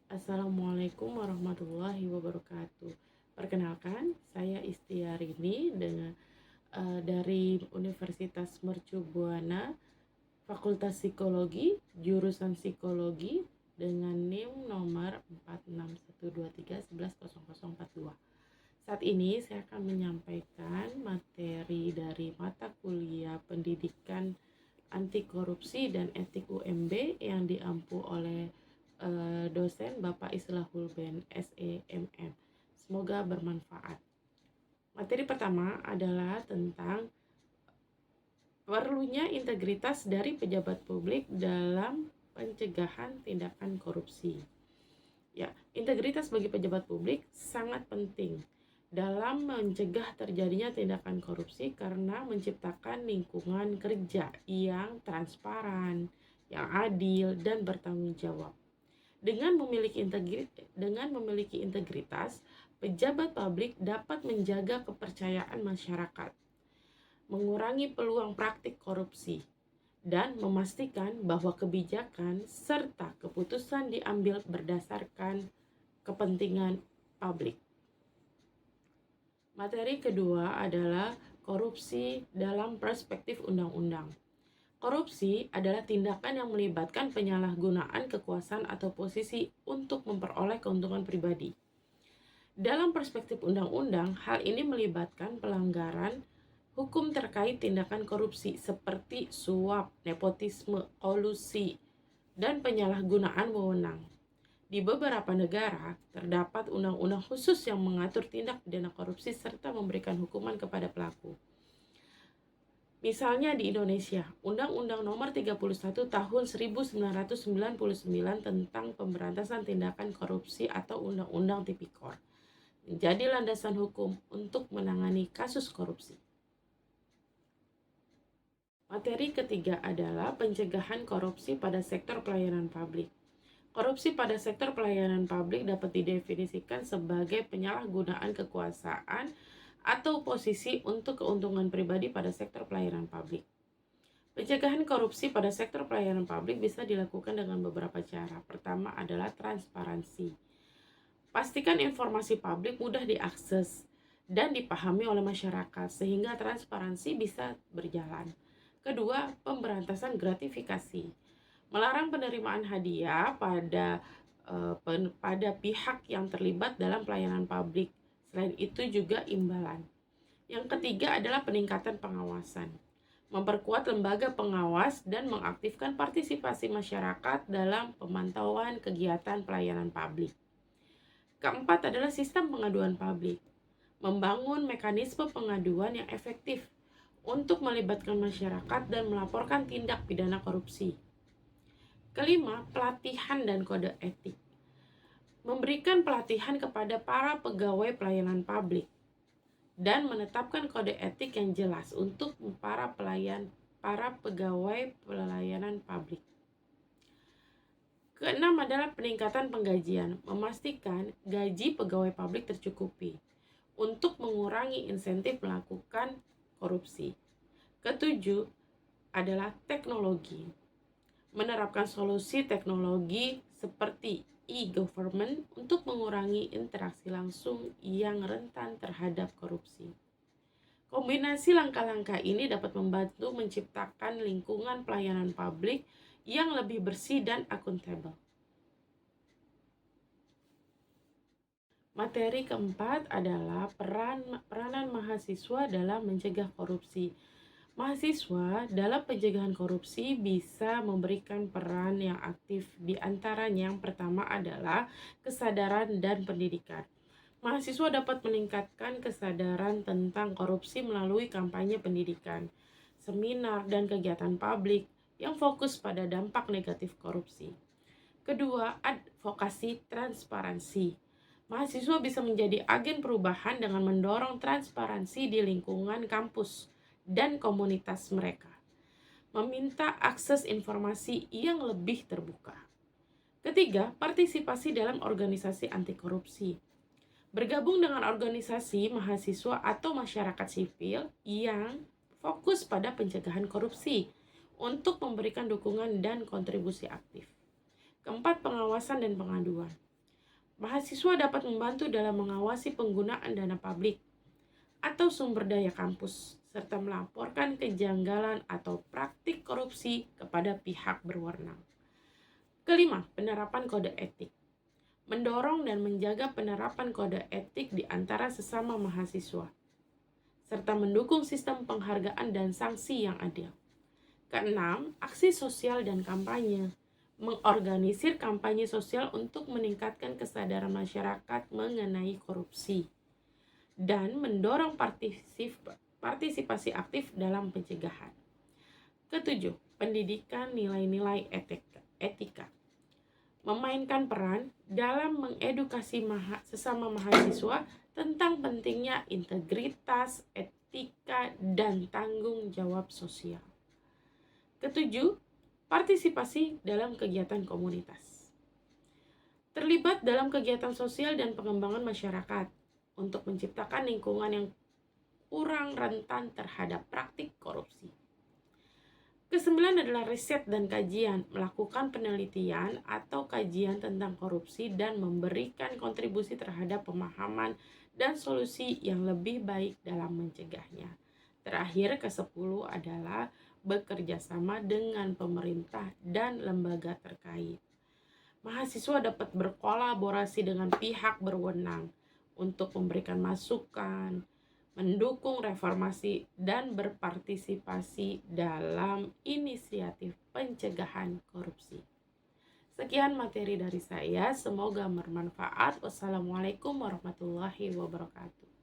Assalamualaikum warahmatullahi wabarakatuh. Perkenalkan, saya Istiarini dari Universitas Mercu Buana, Fakultas Psikologi, jurusan Psikologi dengan NIM nomor 4612311042. Saat ini saya akan menyampaikan materi dari mata kuliah Pendidikan Anti Korupsi dan Etik UMB yang diampu oleh dosen Bapak Islahul Ben SEMM. Semoga bermanfaat. Materi pertama adalah tentang perlunya integritas dari pejabat publik dalam pencegahan tindakan korupsi. Ya, integritas bagi pejabat publik sangat penting dalam mencegah terjadinya tindakan korupsi karena menciptakan lingkungan kerja yang transparan, yang adil, dan bertanggung jawab. Dengan memiliki integritas, pejabat publik dapat menjaga kepercayaan masyarakat, mengurangi peluang praktik korupsi, dan memastikan bahwa kebijakan serta keputusan diambil berdasarkan kepentingan publik. Materi kedua adalah korupsi dalam perspektif undang-undang. Korupsi adalah tindakan yang melibatkan penyalahgunaan kekuasaan atau posisi untuk memperoleh keuntungan pribadi. Dalam perspektif undang-undang, hal ini melibatkan pelanggaran hukum terkait tindakan korupsi seperti suap, nepotisme, kolusi, dan penyalahgunaan wewenang. Di beberapa negara, terdapat undang-undang khusus yang mengatur tindak pidana korupsi serta memberikan hukuman kepada pelaku. Misalnya di Indonesia, Undang-Undang Nomor 31 Tahun 1999 tentang Pemberantasan Tindakan Korupsi atau Undang-Undang Tipikor menjadi landasan hukum untuk menangani kasus korupsi. Materi ketiga adalah pencegahan korupsi pada sektor pelayanan publik. Korupsi pada sektor pelayanan publik dapat didefinisikan sebagai penyalahgunaan kekuasaan atau posisi untuk keuntungan pribadi pada sektor pelayanan publik. Pencegahan korupsi pada sektor pelayanan publik bisa dilakukan dengan beberapa cara. Pertama adalah transparansi. Pastikan informasi publik mudah diakses dan dipahami oleh masyarakat sehingga transparansi bisa berjalan. Kedua, pemberantasan gratifikasi. Melarang penerimaan hadiah pada pihak yang terlibat dalam pelayanan publik. Selain itu juga imbalan. Yang ketiga adalah peningkatan pengawasan. Memperkuat lembaga pengawas dan mengaktifkan partisipasi masyarakat dalam pemantauan kegiatan pelayanan publik. Keempat adalah sistem pengaduan publik. Membangun mekanisme pengaduan yang efektif untuk melibatkan masyarakat dan melaporkan tindak pidana korupsi. Kelima, pelatihan dan kode etik. Memberikan pelatihan kepada para pegawai pelayanan publik dan menetapkan kode etik yang jelas untuk para pegawai pelayanan publik. Keenam adalah peningkatan penggajian, memastikan gaji pegawai publik tercukupi untuk mengurangi insentif melakukan korupsi. Ketujuh adalah teknologi. Menerapkan solusi teknologi seperti e-government untuk mengurangi interaksi langsung yang rentan terhadap korupsi. Kombinasi langkah-langkah ini dapat membantu menciptakan lingkungan pelayanan publik yang lebih bersih dan akuntabel. Materi keempat adalah peranan mahasiswa dalam mencegah korupsi. Mahasiswa dalam pencegahan korupsi bisa memberikan peran yang aktif, di antaranya yang pertama adalah kesadaran dan pendidikan. Mahasiswa dapat meningkatkan kesadaran tentang korupsi melalui kampanye pendidikan, seminar, dan kegiatan publik yang fokus pada dampak negatif korupsi. Kedua, advokasi transparansi. Mahasiswa bisa menjadi agen perubahan dengan mendorong transparansi di lingkungan kampus dan komunitas mereka, meminta akses informasi yang lebih terbuka. Ketiga, partisipasi dalam organisasi anti korupsi. Bergabung dengan organisasi mahasiswa atau masyarakat sipil yang fokus pada pencegahan korupsi untuk memberikan dukungan dan kontribusi aktif. Keempat, pengawasan dan pengaduan. Mahasiswa dapat membantu dalam mengawasi penggunaan dana publik atau sumber daya kampus, serta melaporkan kejanggalan atau praktik korupsi kepada pihak berwenang. Kelima, penerapan kode etik. Mendorong dan menjaga penerapan kode etik di antara sesama mahasiswa, serta mendukung sistem penghargaan dan sanksi yang adil. Keenam, aksi sosial dan kampanye. Mengorganisir kampanye sosial untuk meningkatkan kesadaran masyarakat mengenai korupsi dan mendorong partisipasi aktif dalam pencegahan. Ketujuh, pendidikan nilai-nilai etika. Memainkan peran dalam mengedukasi sesama mahasiswa tentang pentingnya integritas, etika, dan tanggung jawab sosial. Ketujuh, partisipasi dalam kegiatan komunitas. Terlibat dalam kegiatan sosial dan pengembangan masyarakat untuk menciptakan lingkungan yang kurang rentan terhadap praktik korupsi. Kesembilan adalah riset dan kajian, melakukan penelitian atau kajian tentang korupsi dan memberikan kontribusi terhadap pemahaman dan solusi yang lebih baik dalam mencegahnya. Terakhir, ke-10 adalah bekerja sama dengan pemerintah dan lembaga terkait. Mahasiswa dapat berkolaborasi dengan pihak berwenang untuk memberikan masukan, mendukung reformasi, dan berpartisipasi dalam inisiatif pencegahan korupsi. Sekian materi dari saya, semoga bermanfaat. Wassalamualaikum warahmatullahi wabarakatuh.